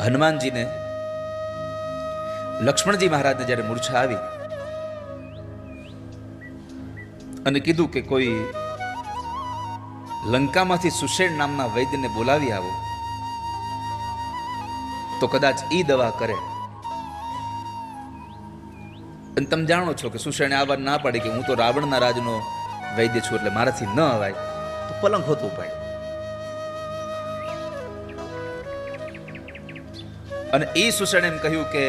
હનુમાનજીને લક્ષ્મણજી મહારાજને જ્યારે મૂર્છા આવી અને કીધું કે કોઈ લંકામાંથી સુષેણ નામના વૈદ્યને બોલાવી આવો તો કદાચ ઈ દવા કરે. અને તમે જાણો છો કે સુષેણે આ વાત ના પાડી કે હું તો રાવણના રાજનો વૈદ્ય છું એટલે મારાથી ન અવાય, તો પલંગ હોતું પાડ્યું. અને એ સુષેણે એમ કહ્યું કે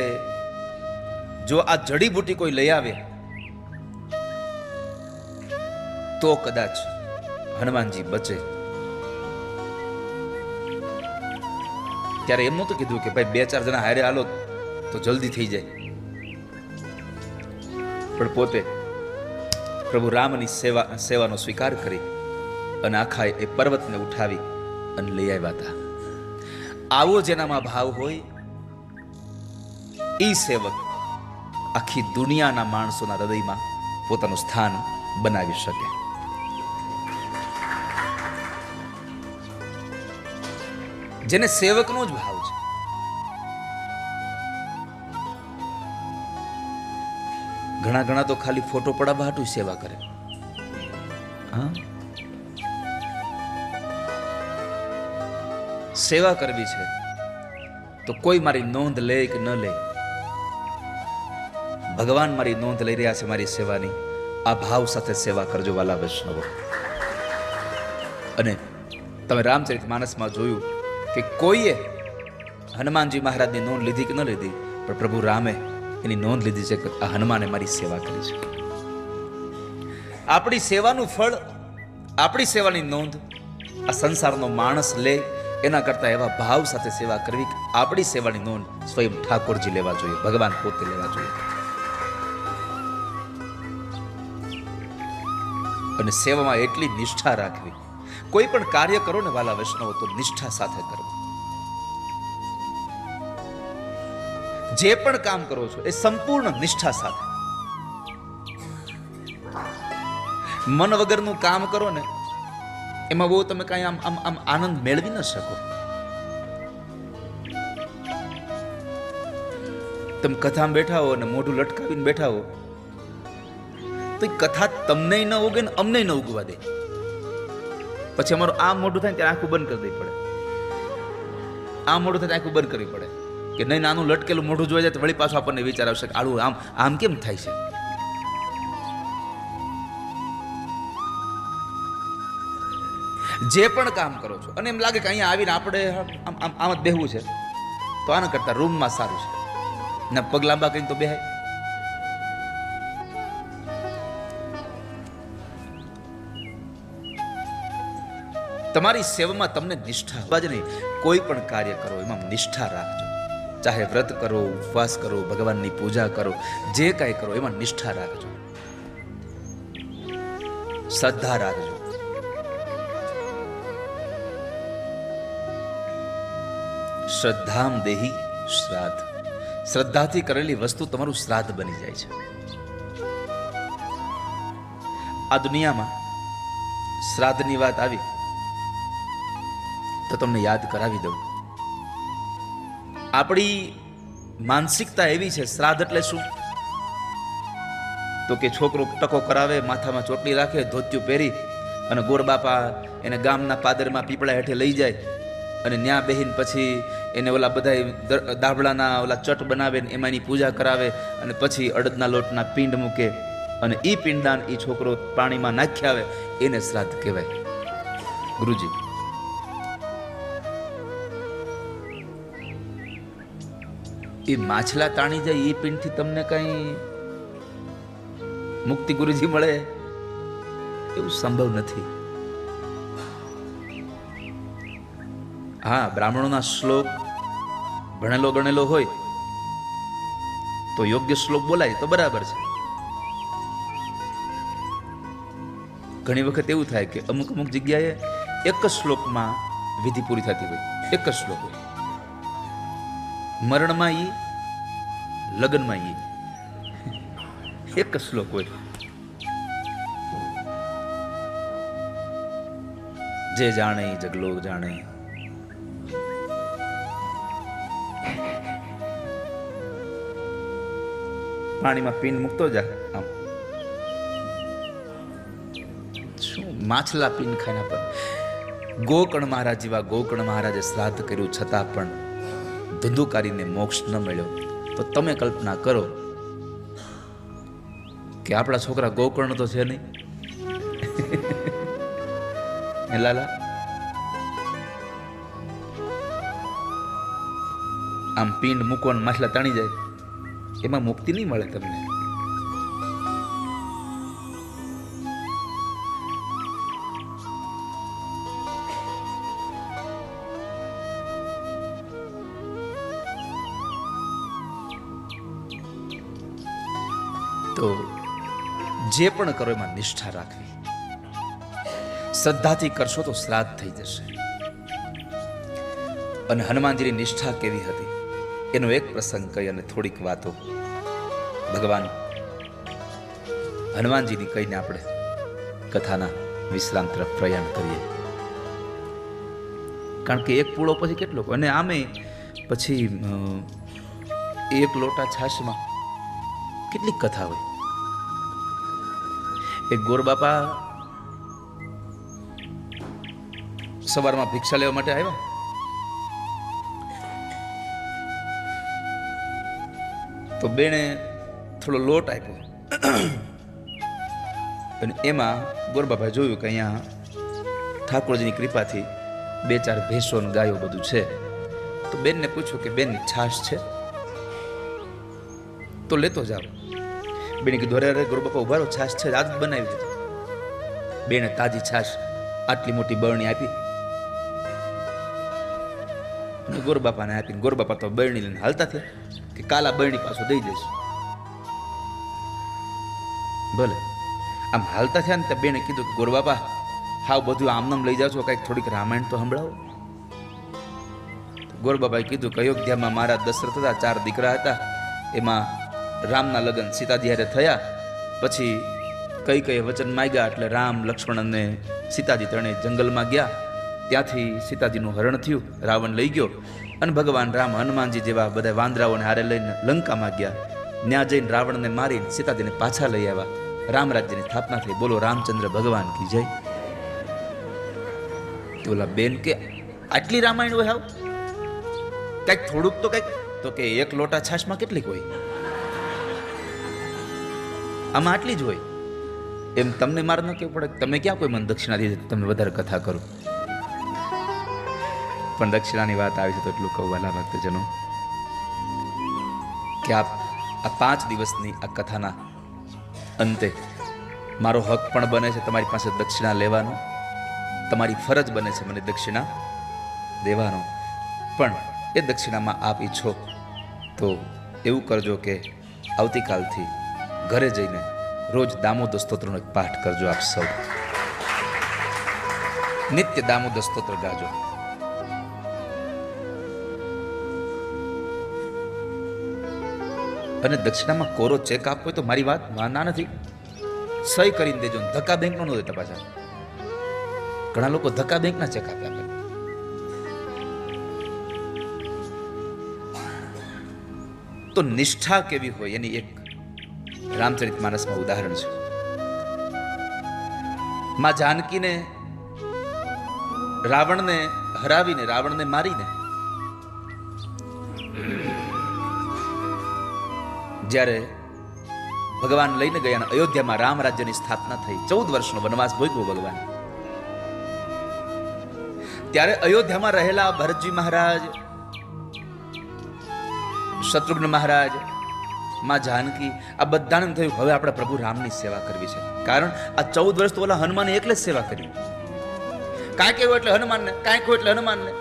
જો આ જડીબુટી કોઈ લઈ આવે તો કદાચ હનુમાનજી બચે. ત્યારે એમ નહોતું કીધું કે ભાઈ 2-4 જણા હારે હાલો તો જલ્દી થઈ જાય, પણ પોતે પ્રભુ રામની સેવાનો સ્વીકાર કરી અને આખા એ પર્વતને ઉઠાવી અને લઈ આવ્યા હતા. આવો જેનામાં ભાવ હોય એ સેવક આખી દુનિયાના માણસોના હૃદયમાં પોતાનું સ્થાન બનાવી શકે. જેને સેવકનો જ ભાવ છે. ઘણા તો ખાલી ફોટો પડાવવા હાટુ સેવા કરે. હા, સેવા કરવી છે તો કોઈ મારી નોંધ લે કે ન લે, ભગવાન મારી નોંધ લઈ રહ્યા છે મારી સેવાની, આ ભાવ સાથે સેવા કરજો વાલા વૈષ્ણવો. અને તમે રામચરિતમાનસમાં જોયું કે કોઈએ હનુમાનજી મહારાજની નોંધ લીધી કે ન લીધી, પણ પ્રભુ રામે એની નોંધ લીધી છે કે આ હનુમાને મારી સેવા કરી છે. આપણી સેવાનું ફળ, આપણી સેવાની નોંધ આ સંસારનો માણસ લે એના કરતા એવા ભાવ સાથે સેવા કરવી કે આપણી સેવાની નોંધ સ્વયં ઠાકોરજી લેવા જોઈએ, ભગવાન પોતે લેવા જોઈએ. અને સેવામાં એટલી નિષ્ઠા રાખવી, કોઈ પણ કાર્ય કરો ને વાલા વૈષ્ણવો તો નિષ્ઠા સાથે કરો. જે પણ કામ કરો છો એ સંપૂર્ણ નિષ્ઠા સાથે. મન વગરનું કામ કરો ને એમાં બહુ તમે કઈ આમ આનંદ મેળવી ન શકો. તમે કથામાં બેઠા હો અને મોઢું લટકાવીને બેઠા હો તો એ કથા તમને ન ઉગે ને અમને ન ઉગવા દે. પછી અમારું આમ મોઢું થાય ત્યારે આંખું બંધ કરી દેવી પડે, આમ મોઢું થાય આંખું બંધ કરવી પડે કે નહીં નાનું લટકેલું મોઢું જોઈ જાય તો વળી પાછું આપણને વિચાર આવશે કે આળું આમ કેમ થાય છે. જે પણ કામ કરો છો અને એમ લાગે કે અહીંયા આવીને આપણે આમ જ બેહવું છે તો આના કરતા રૂમમાં સારું છે ને પગ લાંબા કરીને તો બેહાય. તમારી સેવામાં તમને નિષ્ઠા જ નહીં, કોઈ પણ કાર્ય કરો એમાં નિષ્ઠા રાખજો. ચાહે વ્રત કરો, ઉપવાસ કરો, ભગવાનની પૂજા કરો, જે કાંઈ કરો એમાં નિષ્ઠા રાખજો, શ્રદ્ધા રાખજો. શ્રદ્ધામ દેહી શ્રાદ્ધ, શ્રદ્ધાથી કરેલી વસ્તુ તમારું શ્રાદ્ધ બની જાય છે. આ દુનિયામાં શ્રાદ્ધની વાત આવી તો તમને યાદ કરાવી દઉં. આપણી માનસિકતા એવી છે, શ્રાદ્ધ એટલે શું? તો કે છોકરો ટકો કરાવે, માથામાં ચોટલી રાખે, ધોતિયું પહેરી અને ગોરબાપા એને ગામના પાદરમાં પીપળા હેઠે લઈ જાય અને ન્યા બેહીન પછી એને ઓલા બધા દાબડાના ઓલા ચટ બનાવે ને એમાં એની પૂજા કરાવે અને પછી અડદના લોટના પિંડ મૂકે અને એ પિંડદાન એ છોકરો પાણીમાં નાખી આવે, એને શ્રાદ્ધ કહેવાય. ગુરુજી, એ માછલા તાણી જાય એ પિંડથી તમને કઈ મુક્તિ ગુરુજી મળે એવું સંભવ નથી. હા, બ્રાહ્મણોના શ્લોક ભણેલો ગણેલો હોય તો યોગ્ય શ્લોક બોલાય તો બરાબર છે. ઘણી વખત એવું થાય કે અમુક જગ્યાએ એક જ શ્લોકમાં વિધિ પૂરી થતી હોય, એક જ શ્લોક હોય. મરણમાં ઈ, લગ્નમાં ઈ, એક જ શ્લોક હોય. જે જાણે જગલોક જાણે, પાણીમાં પિંડ મૂકતો જા આમ. શું માછલા પિંડ ખાઈને પર ગોકર્ણ મહારાજ જેવા ગોકર્ણ મહારાજે શ્રાદ્ધ કર્યું છતાં પણ ધુંધુકારીને મોક્ષ ન મળ્યો. તો તમે કલ્પના કરો કે આપણા છોકરા ગોકર્ણ તો છે નહીં. હે લાલા, આમ પિંડ મૂકો ને માછલા તાણી જાય, એમાં મુક્તિ નહીં મળે તમને. તો જે પણ કરો એમાં નિષ્ઠા રાખવી. શ્રદ્ધાથી કરશો તો શ્રાદ્ધ થઈ જશે. અને હનુમાનજીની નિષ્ઠા કેવી હતી એનો એક પ્રસંગ કહી અને થોડીક વાતો ભગવાન હનુમાનજીની કહીને આપણે કથાના વિશ્રામ તરફ પ્રયાણ કરીએ. કારણ કે એક પૂળો પછી કેટલો, અને આમે પછી એક લોટા છાશમાં કેટલીક કથા હોય. એક ગોરબાપા સવારમાં ભિક્ષા લેવા માટે આવ્યા. તો બેને થોડો લોટ આપ્યો અને એમાં ગોરબાપાએ જોયું કે અહીંયા ઠાકોરજીની કૃપાથી 2-4 ભેંસો ને ગાયો બધું છે. તો બેનને પૂછ્યું કે બેન છાશ છે તો લેતો જાવ. બેને કીધું અરે ગોરબાપા ઉભા રહો, છાશ છે આજ બનાવી દીધી. બેને તાજી છાશ આટલી મોટી બરણી આપી અને ગોરબાપાને આપીને ગોરબાપા તો બરણી લઈને હાલતા થયા કે કાલા બરણી પાછો દઈ જઈશ. ભલે આમ હાલતા થયા ને ત્યાં બેને કીધું કે ગોરબાપા હાવ બધું આમનામ લઈ જાઓ છો, કંઈક થોડીક રામાયણ તો સંભળાવો. ગોરબાપાએ કીધું કે અયોધ્યામાં મારા દશરથ હતા, 4 દીકરા હતા. એમાં રામના લગ્ન સીતાજી હારે થયા. પછી કઈ વચન માંગ્યા એટલે રામ, લક્ષ્મણ અને સીતાજી ત્રણેય જંગલમાં ગયા. ત્યાંથી સીતાજીનું હરણ થયું, રાવણ લઈ ગયો. અને ભગવાન રામ હનુમાનજી જેવા બધા વાંદરાઓને હારે લઈને લંકામાં ગયા. ત્યાં જઈને રાવણને મારીને સીતાજીને પાછા લઈ આવ્યા. રામ રાજ્યની સ્થાપના થઈ. બોલો રામચંદ્ર ભગવાન કી જય. તો ઓલા બેન કે આટલી રામાયણ હોય? હાવ કંઈક થોડુંક તો કંઈક. તો કે એક લોટા છાશમાં કેટલીક હોય? આમાં આટલી જ હોય. એમ તમને માર ન કેવું પડે તમે ક્યાં કોઈ મને દક્ષિણા દીધી તમને વધારે કથા કરું. પણ દક્ષિણાની વાત આવી છે તો એટલું કહું વાલા ભક્તજનો કે આ 5 દિવસની આ કથાના અંતે મારો હક પણ બને છે તમારી પાસે દક્ષિણા લેવાનો, તમારી ફરજ બને છે મને દક્ષિણા દેવાનો. પણ એ દક્ષિણામાં આપ ઈચ્છો તો એવું કરજો કે આવતીકાલથી ઘરે જઈને રોજ દામોદર સ્તોત્રનો એક પાઠ કરજો. આપ સૌ નિત્ય દામોદર સ્તોત્ર ગાજો. અને દક્ષિણામાં કોરો ચેક આપવો હોય તો મારી વાત ના નથી, સહી કરીને દેજો. ધક્કા બેંક નો દેતા પાછા. ઘણા લોકો ધક્કા બેંકના ચેક આપે. તો નિષ્ઠા કેવી હોય એની એક રામચરિતમાનસમાં ઉદાહરણ છે. માં જાનકીને રાવણને હરાવીને, રાવણને મારીને જ્યારે ભગવાન લઈને ગયા અને અયોધ્યામાં રામ રાજ્યની સ્થાપના થઈ, 14 વર્ષનો વનવાસ ભોગવ્યો ભગવાન. ત્યારે અયોધ્યામાં રહેલા ભરતજી મહારાજ, શત્રુઘ્ન મહારાજ, માં જાનકી, આ બધાને થયું હવે આપણે પ્રભુ રામની સેવા કરવી છે. કારણ આ 14 વર્ષ તો ઓલા હનુમાને એકલે જ સેવા કરી. કાંઈક એવું એટલે હનુમાનને, કાંઈક એવું એટલે હનુમાનને.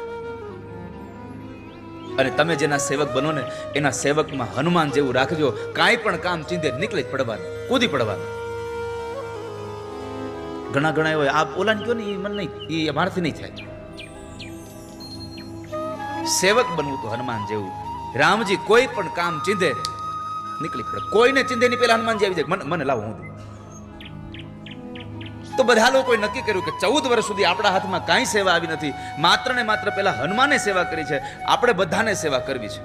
અને તમે જેના સેવક બનો ને એના સેવકમાં હનુમાન જેવું રાખજો. કાંઈ પણ કામ ચીંધે નીકળે જ પડવાનું, કૂદી પડવાનું. ઘણા એવા આ ઓલાને કયો ને એ મન નહીં, એ અમારાથી નહીં થાય. સેવક બનવું તો હનુમાન જેવું. રામજી કોઈ પણ કામ ચીંધે નીકળી પડે. કોઈને ચીંધે ની પેલા હનુમાનજી આવી જાય, મને લાવો હું. તો બધા લોકોએ નક્કી કર્યું કે 14 વર્ષ સુધી આપણા હાથમાં કાંઈ સેવા આવી નથી, માત્ર ને માત્ર પેલા હનુમાને સેવા કરી છે, આપણે બધાને સેવા કરવી છે.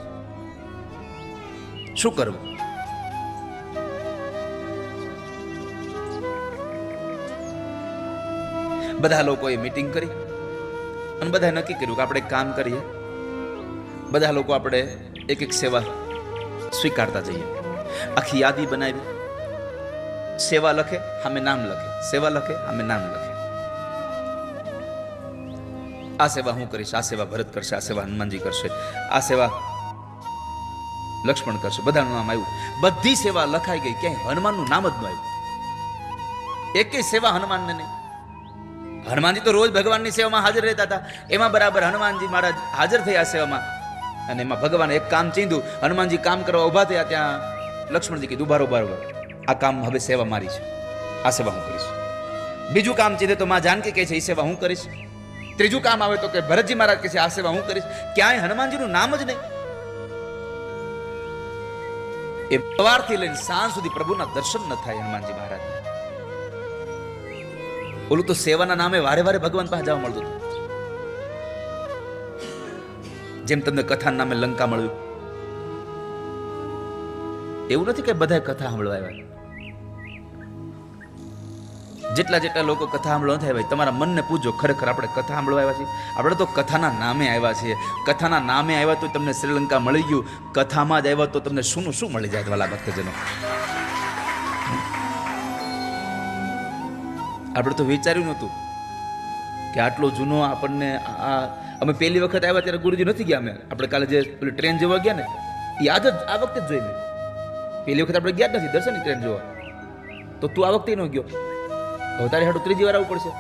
શું કરવું? બધા લોકોએ મીટિંગ કરી અને બધાએ નક્કી કર્યું કે આપણે એક કામ કરીએ. બધા લોકો આપણે એક એક સેવા સ્વીકારતા જઈએ. આખી યાદી બનાવી, સેવા લખે સામે નામ લખે, સેવા લખે સામે નામ લખે. આ સેવા હું કરીશ, આ સેવા ભરત કરશે, આ સેવા હનુમાનજી કરશે, આ સેવા લક્ષ્મણ કરશે. બધાનું નામ આવ્યું, બધી સેવા લખાઈ ગઈ, ક્યાંય હનુમાનનું નામ જ ન આવ્યું. એકેય સેવા હનુમાનને નહીં. હનુમાનજી તો રોજ ભગવાનની સેવામાં હાજર રહેતા હતા, એમાં બરાબર હનુમાનજી મહારાજ હાજર થયા સેવામાં, અને એમાં ભગવાને એક કામ ચીંધ્યું. હનુમાનજી કામ કરવા ઊભા થયા, ત્યાં લક્ષ્મણજી કીધું બરોબર, આ કામ હવે સેવા મારી છે, આ સેવા હું કરીશ. બીજું કામ ચીધે તો માં જાનકી કહે છે એ સેવા હું કરીશ. ત્રીજું કામ આવે તો કે ભરતજી મહારાજ કહે છે આ સેવા હું કરીશ. ક્યાંય હનુમાનજીનું નામ જ નહીં. એ સવારથી લઈને સાંજ સુધી પ્રભુના દર્શન ન થાય હનુમાનજી મહારાજ. ઓલું તો સેવાના નામે વારે વારે ભગવાન પાસે જવા મળતું હતું. જેમ તમને કથાના નામે લંકા મળ્યું, એવું નથી કે બધા કથા સાંભળવા આવ્યા. જેટલા લોકો કથા સાંભળવા નથી આવ્યા, તમારા મનને પૂછજો, ખરેખર આપણે કથા સાંભળવા આવ્યા છીએ? આપણે તો કથાના નામે આવ્યા છીએ. કથાના નામે આવ્યા તો તમને શ્રીલંકા મળી ગયું, કથામાં જ આવ્યા તો તમને શું મળી જાય વાલા ભક્તજનો? આપણે તો વિચાર્યું નહોતું કે આટલો જૂનો આપણને અમે પહેલી વખત આવ્યા ત્યારે ગુરુજી નથી ગયા. આપણે કાલે જે પેલી ટ્રેન જોવા ગયા ને, એ આજ જ આ વખતે જ જોઈ મેં. પહેલી વખત આપણે ગયા જ નથી દર્શનની ટ્રેન જોવા, તો તું આ વખતે ન ગયો, હવે તારે હાટું ત્રીજી વાર આવવું પડશે.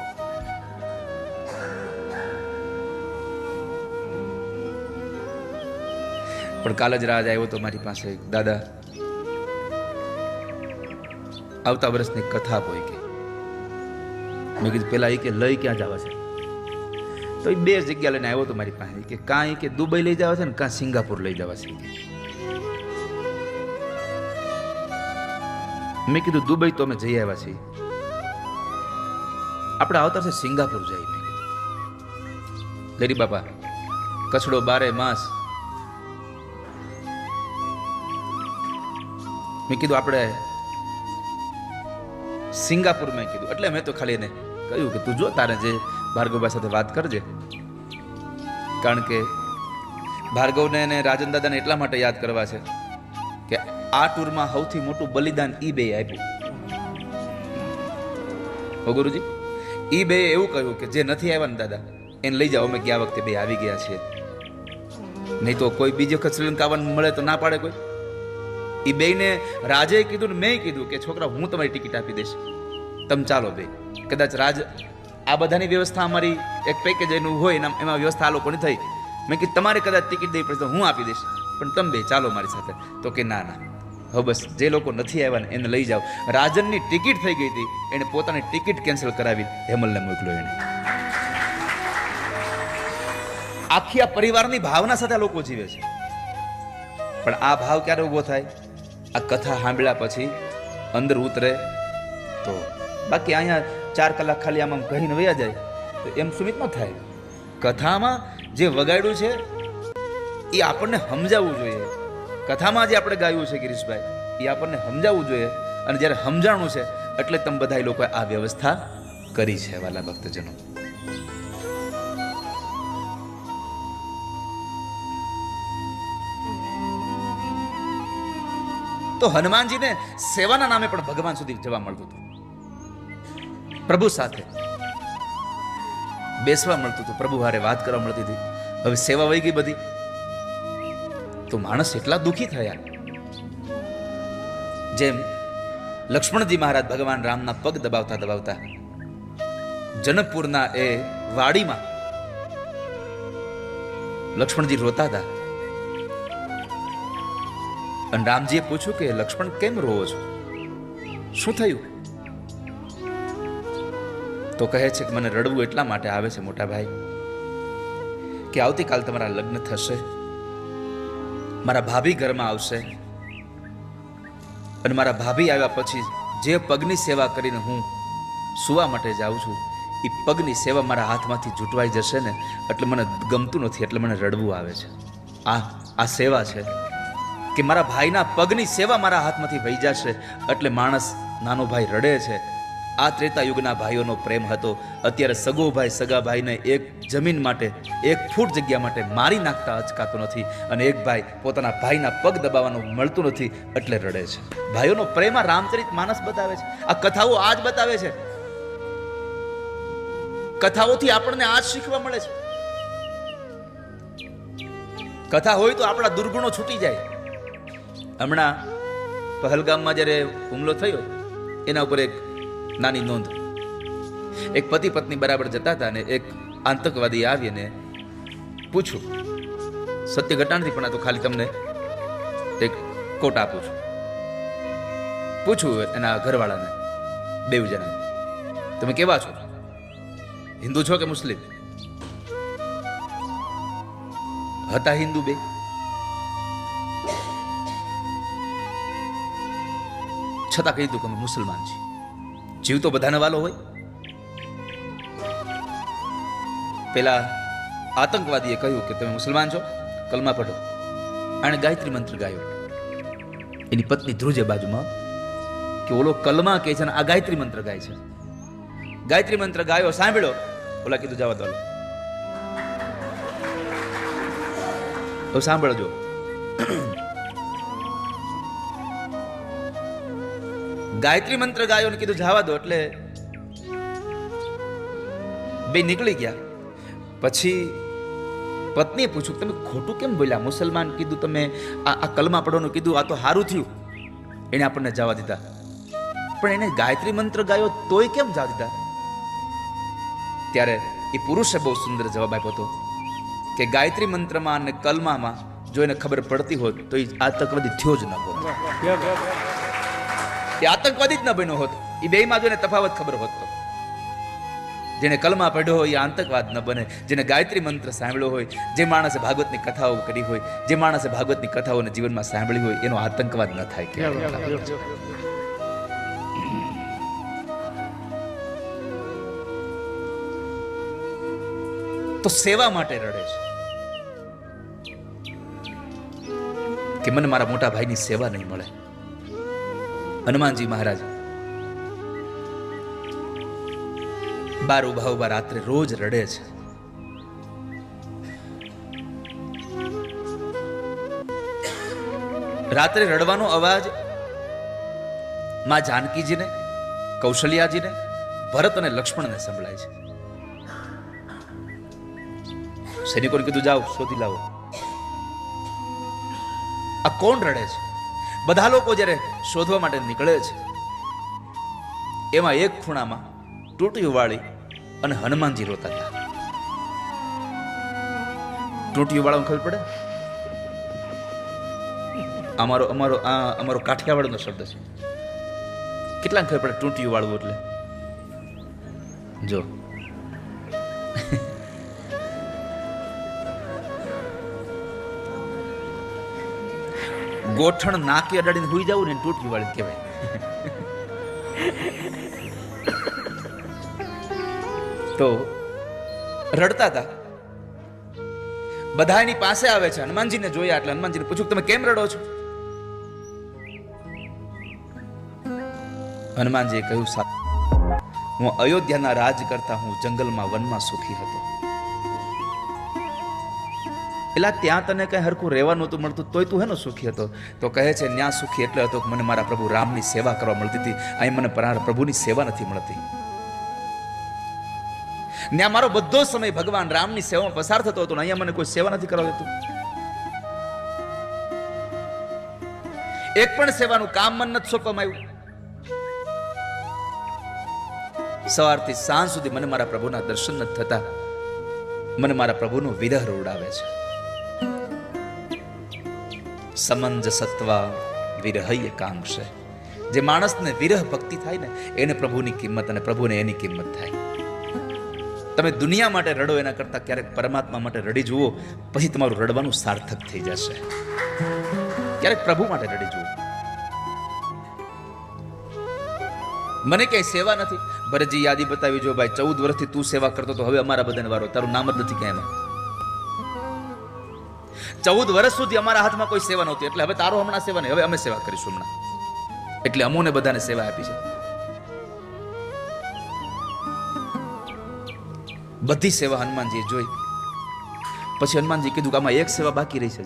પણ કાલે જ રાજ આવ્યો તો મારી પાસે, દાદા આવતા વર્ષની કથા આપો કે. મેં કીધું પેલા એ કે લઈ ક્યાં જવા છે? તો એ 2 જગ્યા લઈને આવ્યો તો મારી પાસે, કે કાં કે દુબઈ લઈ જવા છે ને કાં સિંગાપુર લઈ જવા છે. મેં કીધું દુબઈ તો અમે જઈ આવ્યા છીએ, આપણે આવતા છે સિંગાપુર જઈએ. મેં કીધું ગરી બાપા, કચડો 12 માસ. મેં કીધું આપણે સિંગાપુર. મેં કીધું એટલે મેં તો ખાલી એને કહ્યું કે તું જો તારે જે ભાર્ગવભાઈ સાથે વાત કરજે, કારણ કે ભાર્ગવને અને રાજન દાદાને એટલા માટે યાદ કરવા છે કે આ ટૂરમાં સૌથી મોટું બલિદાન ઈ બે આપ્યું. ઓ ગુરુજી, ઈ બે એવું કહ્યું કે જે નથી આવ્યા ને દાદા એને લઈ જાઓ, અમે ગયા વખતે 2 આવી ગયા છીએ, નહીં તો કોઈ બીજી વખત શ્રીલંકા આવવાનું મળે તો ના પાડે કોઈ. એ બેને રાજે કીધું ને મેં કીધું કે છોકરા હું તમારી ટિકિટ આપી દઈશ, તમે ચાલો બે. કદાચ રાજ આ બધાની વ્યવસ્થા અમારી એક પેકેજ એનું હોય ને એમાં વ્યવસ્થા આ લોકોની થઈ. મેં કીધું તમારે કદાચ ટિકિટ દેવી પડશે તો હું આપી દઈશ, પણ તમે બે ચાલો મારી સાથે. તો કે ના હવે બસ જે લોકો નથી આવ્યા ને એને લઈ જાઓ. રાજનની ટિકિટ થઈ ગઈ હતી, એને પોતાની ટિકિટ કેન્સલ કરાવી હેમલને મોકલ્યો. એને આખી આ પરિવારની ભાવના સાથે આ લોકો જીવે છે. પણ આ ભાવ ક્યારે ઉભો થાય? આ કથા સાંભળ્યા પછી અંદર ઉતરે તો. બાકી અહીંયા 4 કલાક ખાલી આમ કહીને વયા જાય તો એમ સુમિત ન થાય. કથામાં જે વગાડ્યું છે એ આપણને સમજાવવું જોઈએ. કથામાં જે આપણે ગાયું છે ગિરીશભાઈ, એ આપણને સમજાવવું જોઈએ. અને જ્યારે સમજાણું છે એટલે તમે બધા લોકોએ આ વ્યવસ્થા કરી છે વાલા ભક્તજનો. તો હનુમાનજીને સેવાના નામે પણ ભગવાન સુધી જવા મળતું હતું, પ્રભુ સાથે બેસવા મળતું હતું, પ્રભુ હારે વાત કરવા મળતી હતી. હવે સેવા વહી ગઈ બધી, તો માણસ એટલા દુઃખી થયા. જેમ લક્ષ્મણજી મહારાજ ભગવાન રામના પગ દબાવતા દબાવતા જનકપુરના એ વાડીમાં લક્ષ્મણજી રોતા હતા. અને રામજીએ પૂછ્યું કે લક્ષ્મણ કેમ રોવો છો, શું થયું? તો કહે છે કે મને રડવું એટલા માટે આવે છે મોટા ભાઈ કે આવતીકાલ તમારા લગ્ન થશે, મારા ભાભી ઘરમાં આવશે, અને મારા ભાભી આવ્યા પછી જે પગની સેવા કરીને હું સુવા માટે જાઉં છું, એ પગની સેવા મારા હાથમાંથી જૂટવાઈ જશે ને એટલે મને ગમતું નથી, એટલે મને રડવું આવે છે. આ સેવા છે કે મારા ભાઈના પગની સેવા મારા હાથમાંથી વહી જશે એટલે માણસ, નાનો ભાઈ રડે છે. આ ત્રેતા યુગના ભાઈઓનો પ્રેમ હતો. અત્યારે સગો ભાઈ સગા ભાઈને એક જમીન માટે, એક ફૂટ જગ્યા માટે મારી નાખતા અચકાતો નથી, અને એક ભાઈ પોતાના ભાઈના પગ દબાવવાનું મળતું નથી એટલે રડે છે. ભાઈઓનો પ્રેમ આ રામચરિત માનસ બતાવે છે. આ કથાઓ આજ બતાવે છે. કથાઓથી આપણને આજ શીખવા મળે છે. કથા હોય તો આપણા દુર્ગુણો છૂટી જાય. હમણાં પહલગામમાં જ્યારે હુમલો થયો એના ઉપર એક નાની નોંધ. એક પતિ પત્ની બરાબર જતા હતા ને એક આતંકવાદી આવીને પૂછ્યું, સત્ય ઘટના નથી પણ આ તો ખાલી તમને એક કોટ આપું છું. પૂછ્યું એના ઘરવાળાને, બેવ જણા, તમે કેવા છો, હિન્દુ છો કે મુસ્લિમ? હતા હિન્દુ બે. છતાં કહી દીધું કે અમે મુસલમાન છીએ. જીવ તો બધાને વાલો હોય. પેલા આતંકવાદીએ કહ્યું કે તમે મુસલમાન છો, કલમા પઢો. આણે ગાયત્રી મંત્ર ગાયો. એની પત્ની ધ્રુજે બાજુમાં કે ઓલો કલમા કહે છે ને આ ગાયત્રી મંત્ર ગાય છે. ગાયત્રી મંત્ર ગાયો, સાંભળ્યો. ઓલા કીધું જવા દો, તો સાંભળજો. ગાયત્રી મંત્ર ગાયો ને કીધું જવા દો એટલે બે નીકળી ગયા. પછી પત્નીએ પૂછ્યું તમે ખોટું કેમ બોલ્યા? મુસલમાન કીધું તમે, આ કલમા પડવાનું કીધું, આ તો સારું થયું એને આપણને જવા દીધા, પણ એને ગાયત્રી મંત્ર ગાયો તોય કેમ જવા દીધા? ત્યારે એ પુરુષે બહુ સુંદર જવાબ આપ્યો હતો કે ગાયત્રી મંત્રમાં અને કલમામાં જો એને ખબર પડતી હોત તો એ આતંકવાદી થયો જ ન હોત. એ આતંકવાદી જ ન બન્યો હોત. એ બેયમાં જો એને તફાવત ખબર હોત તો જેને કલમા પડ્યો હોય એ આતંકવાદ ન બને. જેને ગાયત્રી મંત્ર સાંભળ્યો હોય, જે માણસે ભાગવતની કથાઓ કરી હોય, જે માણસે ભાગવતની કથાઓને જીવનમાં સાંભળી હોય એનો આતંકવાદ ન થાય. તો સેવા માટે રડે છે કે મને મારા મોટા ભાઈની સેવા નહીં મળે. હનુમાનજી મહારાજ બાર ઉભા રાત્રે રોજ રડે છે. રાત્રે રડવાનો અવાજ માં જાનકીજીને, કૌશલ્યાજીને, ભરત અને લક્ષ્મણને સંભળાય છે. સૈનિકોને કીધું જાઓ શોધી લાવો. આ કોણ રડે છે? બધા લોકો જ્યારે શોધવા માટે નીકળે છે એમાં એક ખૂણામાં ટૂંટીઓ વાળી અને હનુમાનજી રોતા હતા. ટૂંટીઓ વાળાને ખબર પડે, અમારો કાઠિયાવાડનો શબ્દ છે. કેટલાને ખબર પડે ટૂંટીઓ વાળવું એટલે? જો ગોઠણ નાકે અડાડીને હુઈ જવું ને ટૂંટીઓ વાળી કહેવાય. તો રડતા હતા. બધા એની પાસે આવે છે. હનુમાનજીને જોયા એટલે હનુમાનજીને પૂછ્યું તમે કેમ રડો છો? હનુમાનજીએ કહ્યું હું અયોધ્યાના રાજ કરતા હું જંગલમાં વનમાં સુખી હતો. એટલે ત્યાં તને કઈ હરખું રહેવાનું નતું મળતું તોય તું હેનો સુખી હતો? તો કહે છે ન્યા સુખી એટલે હતો કે મને મારા પ્રભુ રામની સેવા કરવા મળતી હતી. અહીં મને પ્રભુની સેવા નથી મળતી. ત્યાં મારો બધો સમય ભગવાન રામની સેવામાં પસાર થતો હતો, અહીંયા મને કોઈ સેવા નથી કરવા દેતું. એક પણ સેવાનું કામ મન નથી સોંપવામાં આવ્યું. સવારથી સાંજ સુધી મને મારા પ્રભુના દર્શન નથી થતા. મને મારા પ્રભુનો વિરહ રોડાવે છે. સમંજસત્વા વિરહય કાંક્ષે. જે માણસને વિરહ ભક્તિ થાય ને એને પ્રભુની કિંમત અને પ્રભુને એની કિંમત થાય. તમે દુનિયા માટે રડો એના કરતા ક્યારેક પરમાત્મા માટે રડી જુઓ, પછી તમારું રડવાનું સાર્થક થઈ જશે. ક્યારેક પ્રભુ માટે રડી જુઓ. મને ક્યાંય સેવા નથી. ભરતજી યાદી બતાવી, જો ભાઈ 14 વર્ષથી તું સેવા કરતો તો હવે અમારા બધાને વારો, તારું નામ જ નથી ક્યાંય એમાં. 14 વર્ષ સુધી અમારા હાથમાં કોઈ સેવા નહોતી, એટલે હવે તારો હમણાં સેવા નહીં, હવે અમે સેવા કરીશું હમણાં. એટલે અમોને બધાને સેવા આપી છે. બધી સેવા હનુમાનજીએ જોઈ. પછી હનુમાનજી કીધું કે આમાં એક સેવા બાકી રહી છે.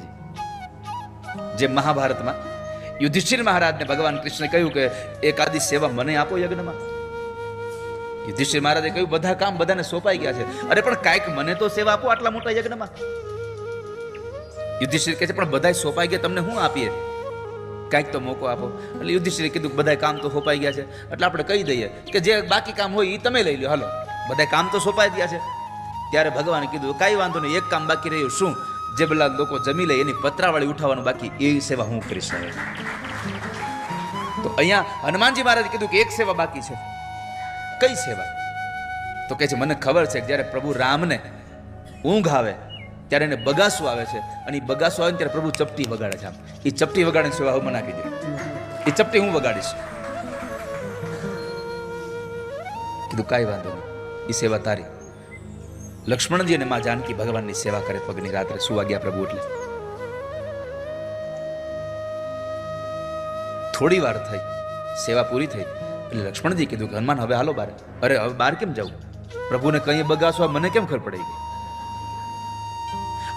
જે મહાભારતમાં યુધિષ્ઠિર મહારાજને ભગવાન કૃષ્ણે કહ્યું કે એક આદિ સેવા મને આપો યજ્ઞમાં. યુધિષ્ઠિર મહારાજે કહ્યું બધા કામ બધાને સોંપાઈ ગયા છે, અરે પણ કાંઈક મને તો સેવા આપો આટલા મોટા યજ્ઞમાં. યુધિષ્ઠિર કહે છે પણ બધાય સોંપાઈ ગયા, તમને શું આપીએ, કાંઈક તો મોકો આપો. એટલે યુધિષ્ઠિરે કીધું કે બધા કામ તો સોંપાઈ ગયા છે, એટલે આપણે કહી દઈએ કે જે બાકી કામ હોય એ તમે લઈ લો, હાલો બધા કામ તો સોંપાઈ ગયા છે. ત્યારે ભગવાને કીધું કાંઈ વાંધો નહીં, એક કામ બાકી રહ્યું. શું? જે પેલા લોકો જમી લે એની પતરાવાળી ઉઠાવવાનું બાકી, એ સેવા હું કરીશ. તો અહીંયા હનુમાનજી મહારાજે કીધું કે એક સેવા બાકી છે. કઈ સેવા? તો કહે છે મને ખબર છે કે જ્યારે પ્રભુ રામને ઊંઘ આવે ત્યારે એને બગાસું આવે છે, અને એ બગાસું આવે ત્યારે પ્રભુ ચપટી વગાડે છે. આમ એ ચપટી વગાડવાની સેવા હું મને આપી દે. એ ચપટી હું વગાડીશ. કીધું કાંઈ વાંધો નહીં, એ સેવા તારી. લક્ષ્મણજી અને મા જાનકી ભગવાનની સેવા કરે પગની રાત્રે સુવા ગયા પ્રભુ. એટલે થોડી વાર થઈ, સેવા પૂરી થઈ એટલે લક્ષ્મણજી કીધું કે હનુમાન હવે હાલો બાર. અરે હવે બહાર કેમ જવું? પ્રભુને કઈ બગાસવા મને કેમ ખબર પડી ગઈ?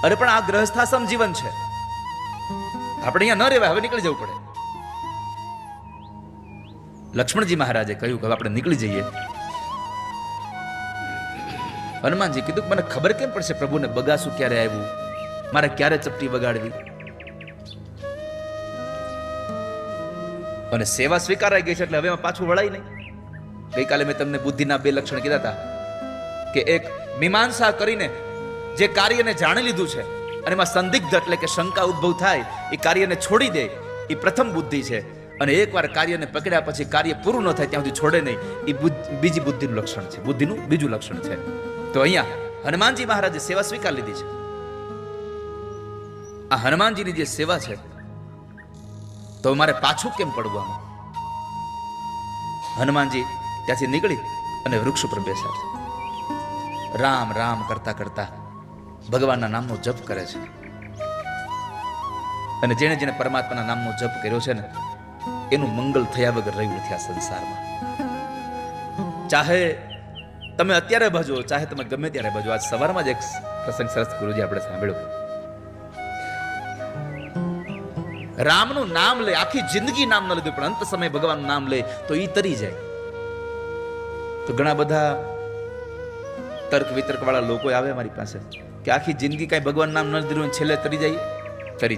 અરે પણ આ ગ્રહસ્થાશ્રમ જીવન છે, આપણે અહીંયા ન રહેવાય, હવે નીકળી જવું પડે. લક્ષ્મણજી મહારાજે કહ્યું કે આપણે નીકળી જઈએ. હનુમાનજી કીધું કે મને ખબર કેમ પડશે પ્રભુને બગાસું ક્યારે આવ્યું, મારે ક્યારે ચપટી વગાડવી? અને સેવા સ્વીકારાઈ ગઈ છે એટલે હવે પાછું વળાય નહીં. ગઈકાલે મેં તમને બુદ્ધિના 2 લક્ષણ કીધા હતા કે એક મીમાંસા કરીને જે કાર્યને જાણી લીધું છે અને એમાં સંદિગ્ધ એટલે કે શંકા ઉદ્ભવ થાય, એ કાર્યને છોડી દે, એ પ્રથમ બુદ્ધિ છે. અને એકવાર કાર્યને પકડ્યા પછી કાર્ય પૂરું ન થાય ત્યાં સુધી છોડે નહીં, એ બીજી બુદ્ધિનું લક્ષણ છે, બુદ્ધિનું બીજું લક્ષણ છે. તો અહીંયા હનુમાનજી મહારાજે સેવા સ્વીકાર લીધી છે. આ હનુમાનજીની જે સેવા છે, તો મારે પાછું કેમ પડવું? આમાં હનુમાનજી ત્યાંથી નીકળી અને વૃક્ષ ઉપર બેસ્યા છે. રામ રામ કરતા કરતા ભગવાનના નામનો જપ કરે છે. અને જેને જેને પરમાત્માના નામનો જપ કર્યો છે ને, એનું મંગલ થયા વગર રહ્યું નથી આ સંસારમાં. ચાહે તમે અત્યારે ભજો, ચાહે તમે ગમે ત્યારે ભજો. આજ સવારમાં જ એક પ્રસંગ સરસ ગુરુજી આપણે સાંભળ્યો. રામનું નામ લે, આખી જિંદગી નામ ન લીધું, પણ અંત સમયે ભગવાનનું નામ લે તો ઈ તરી જાય. તો ઘણા બધા તર્ક વિતર્ક વાળા લોકો આવે અમારી પાસે કે આખી જિંદગી કઈ ભગવાન નામ ન લીધું છેલ્લે તરી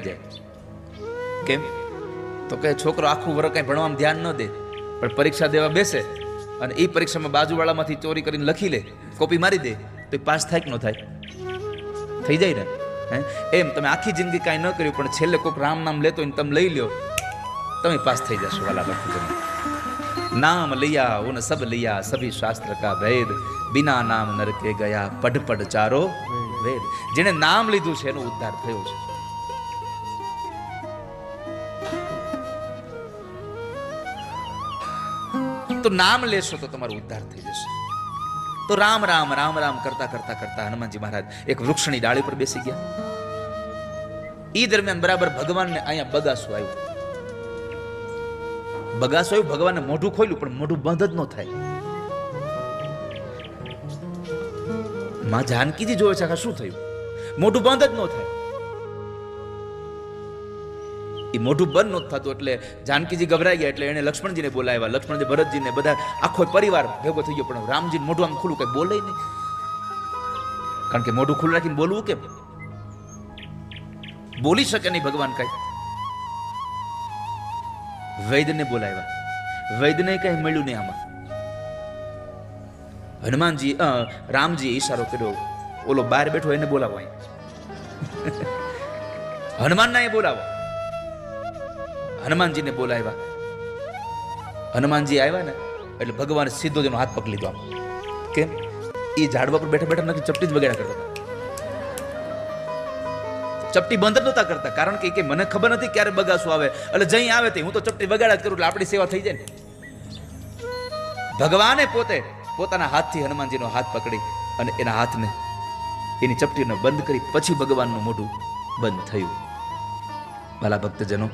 જાય. કેમ? તો કે છોકરો આખું વર્ષ કઈ ભણવામાં ધ્યાન ન દે, પણ પરીક્ષા દેવા બેસે અને એ પરીક્ષામાં બાજુવાળામાંથી ચોરી કરીને લખી લે, કોપી મારી દે, તો એ પાસ થાય કે ન થાય? થઈ જાય ને. એમ તમે આખી જિંદગી કાંઈ ન કર્યું પણ છેલ્લે કોઈક રામ નામ લેતો હોય તમે લઈ લો, તમે પાસ થઈ જશો. વાલા ભક્તજન, નામ लिया उन सब लिया सभी शास्त्र का भेद, बिना नाम नरके ગયા પઢ પઢ ચારો વેદ. જેને નામ લીધું છે એનો ઉદ્ધાર થયો છે. તો નામ લેશો તો તમારો ઉદ્ધાર થઈ જશે. તો રામ રામ રામ રામ કરતા કરતા કરતા હનુમાનજી મહારાજ એક વૃક્ષની ડાળી પર બેસી ગયા. ઈ દરમિયાન બરાબર ભગવાનને અહીંયા બગાસું આવ્યું. બગાસું આવ્યું, ભગવાનને મોઢું ખોલ્યું પણ મોઢું બંધ જ ન થાય. માં જાનકીજી જોવે છે શું થયું, મોઢું બંધ જ ન થાય. એ મોઢું બંધ નહોતું થતું એટલે જાનકીજી ગભરાઈ ગયા. એટલે એને લક્ષ્મણજીને બોલાવ્યા. લક્ષ્મણજી, ભરતજીને બધા આખો પરિવાર ભેગો થઈ ગયો, પણ રામજી મોઢું આમ ખુલ્લું કઈ બોલે નહીં. કારણ કે મોઢું ખુલ્લું રાખીને બોલવું કેમ? બોલી શકે નહીં ભગવાન કઈ. વૈદ્યને બોલાવ્યા. વૈદ્યને કઈ મળ્યું નહીં આમાં. હનુમાનજી રામજીએ ઈશારો કર્યો, ઓલો બહાર બેઠો એને બોલાવો. હનુમાનના એ બોલાવો. હનુમાનજીને બોલાવ્યા. હનુમાનજી આવ્યા ને એટલે ભગવાન સીધો જેનો હાથ પકડી લીધો. આમ કેમ? એ ઝાડવા પર બેઠા બેઠા નથી ચપટી જ વગેરે કરતા હતા. ચપટી બંધ જ નહોતા કરતા, કારણ કે મને ખબર નથી ક્યારે બગાસું આવે, એટલે જઈ આવે તે હું તો ચપટી વગાડા જ કરું એટલે આપણી સેવા થઈ જાય ને. ભગવાને પોતે પોતાના હાથથી હનુમાનજીનો હાથ પકડી અને એના હાથને એની ચપટીને બંધ કરી પછી ભગવાનનું મોઢું બંધ થયું. વાલા ભક્તજનો,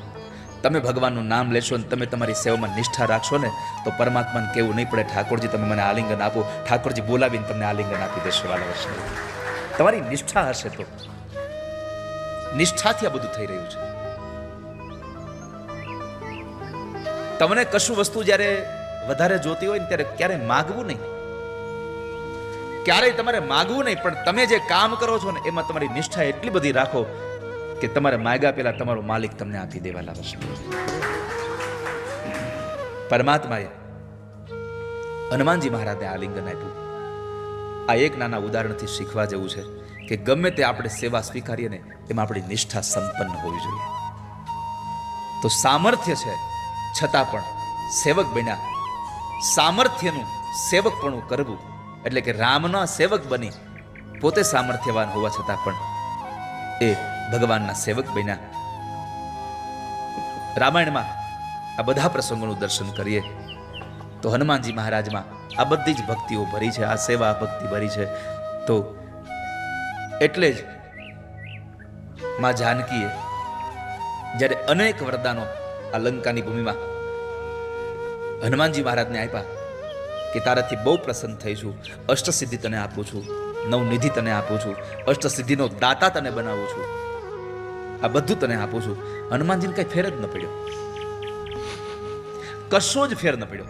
તમે ભગવાનનું નામ લેશો ને તમે તમારી સેવામાં નિષ્ઠા રાખશો ને તો પરમાત્માને કેવું નહીં પડે, ઠાકોરજી તમે મને આલિંગન આપો, ઠાકોરજી બોલાવીને તમને આલિંગન આપી દેશે. વાલા વૈષ્ણવ, તમારી નિષ્ઠા હશે તો. નિષ્ઠાથી આ બધું થઈ રહ્યું છે. તમને કશું વસ્તુ જ્યારે વધારે જોતી હોય ને ત્યારે ક્યારેય માગવું નહીં, ક્યારેય તમારે માગવું નહીં, પણ તમે જે કામ કરો છો ને એમાં તમારી નિષ્ઠા એટલી બધી રાખો કે તમારે માગ્યા પેલા તમારો માલિક તમને આપી દેવાલા વસ્તુ. પરમાત્માએ હનુમાનજી મહારાજને આલિંગન આપ્યું. આ એક નાના ઉદાહરણથી શીખવા જેવું છે કે ગમે તે આપણે સેવા સ્વીકારીએ ને એમાં આપણી નિષ્ઠા સંપન્ન હોવી જોઈએ. તો સામર્થ્ય છે છતાં પણ સેવક બન્યા, સામર્થ્યનું સેવકપણું કરવું એટલે કે રામના સેવક બની પોતે સામર્થ્યવાન હોવા છતાં પણ એ ભગવાનના સેવક બન્યા. રામાયણમાં આ બધા પ્રસંગોનું દર્શન કરીએ તો હનુમાનજી મહારાજમાં આ બધી જ ભક્તિઓ ભરી છે, આ સેવા ભક્તિ ભરી છે. તો એટલે જ માં જાનકીએ જ્યારે અનેક વરદાનો આ લંકાની ભૂમિમાં હનુમાનજી મહારાજને આપ્યા કે તારાથી બહુ પ્રસન્ન થઈ છું, અષ્ટસિદ્ધિ તને આપું છું, નવનિધિ તને આપું છું, અષ્ટસિદ્ધિનો દાતા તને બનાવું છું, આ બધું તને આપું છું. હનુમાનજીને કઈ ફેર જ ન પડ્યો, કશો જ ફેર ન પડ્યો.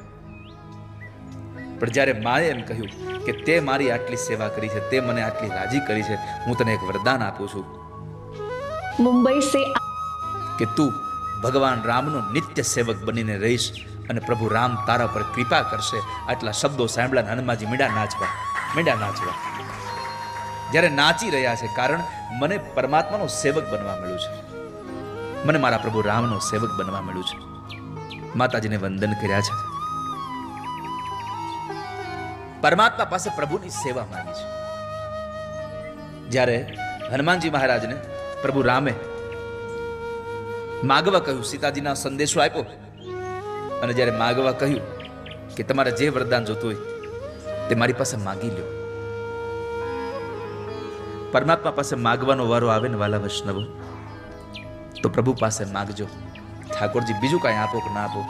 પણ જ્યારે માએ એમ કહ્યું કે તે મારી આટલી સેવા કરી છે, તે મને આટલી રાજી કરી છે, હું તને એક વરદાન આપું છું મુંબઈ સે કે તું ભગવાન રામનો નિત્ય સેવક બનીને રહીશ અને પ્રભુ રામ તારા પર કૃપા કરશે. આટલા શબ્દો સાંભળ્યા હનુમાનજી મીંડા નાચવા. જ્યારે નાચી રહ્યા છે કારણ મને પરમાત્માનો સેવક બનવા મળ્યું છે, મને મારા પ્રભુ રામનો સેવક બનવા મળ્યું છે. માતાજીને વંદન કર્યા છે, પરમાત્મા પાસે પ્રભુની સેવા માંગી છે. જ્યારે હનુમાનજી મહારાજને પ્રભુ રામે માગવા કહ્યું, સીતાજીના સંદેશો આપ્યો અને જ્યારે માગવા કહ્યું કે તમારે જે વરદાન જોતું હોય તે મારી પાસે માગી લ્યો. પરમાત્મા પાસે માગવાનો વારો આવે ને વાલા વૈષ્ણવો તો પ્રભુ પાસે માગજો. ઠાકોરજી બીજું કાંઈ આપો કે ના આપો,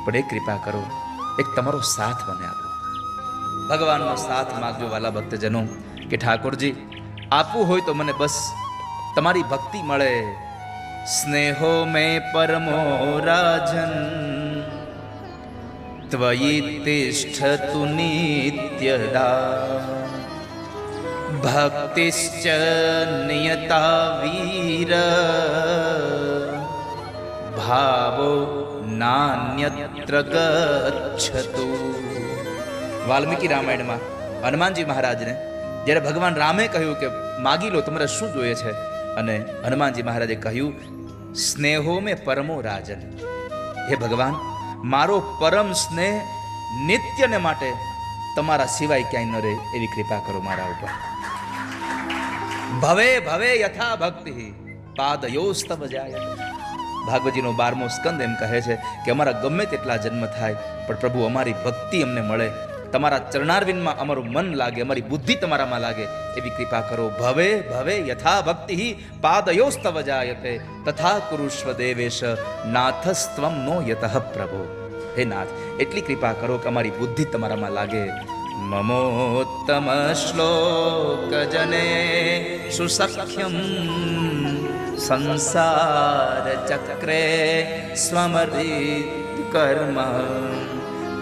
પણ એક કૃપા કરો, એક તમારો સાથ મને આપો. ભગવાનનો સાથ માગજો વાલા ભક્તજનો કે ઠાકોરજી આપવું હોય તો મને બસ તમારી ભક્તિ મળે. સ્નેહો મેં પરમો રાજન ત્વયિ તિષ્ઠતુ નિત્યદા ભક્તિશ્ચ નિયતા વીર ભાવો નાન્યત્ર ગચ્છતુ. વાલ્મીકી રામાયણમાં હનુમાનજી મહારાજને જ્યારે ભગવાન રામે કહ્યું કે માગી લો, તમારે શું જોઈએ છે, અને હનુમાનજી મહારાજે કહ્યું સ્નેહો મેં પરમો રાજન, હે ભગવાન મારો પરમ સ્નેહ નિત્યને માટે તમારા સિવાય ક્યાંય ન રહે એવી કૃપા કરો મારા ઉપર. ભવે ભવે યથા ભક્તિ પાદયોસ્તવ જાયતે. ભાગવતજીનો 12મો સ્કંદ એમ કહે છે કે અમારા ગમે તેટલા જન્મ થાય પણ પ્રભુ અમારી ભક્તિ અમને મળે, તમારા ચરણારવિંદમાં અમારું મન લાગે, અમારી બુદ્ધિ તમારામાં લાગે એવી કૃપા કરો. ભવે ભવે યથા ભક્તિ પાદયોસ્તવ જાયતે તથા કુરુષ્વ દેવેશ નાથસ્ત્વમ નો યતઃ પ્રભો. હે નાથ, એટલી કૃપા કરો કે અમારી બુદ્ધિ તમારામાં લાગે. મમોત્તમ શ્લોક જને સુસખ્યમ સંસાર ચક્રે સ્વમરિત કર્મ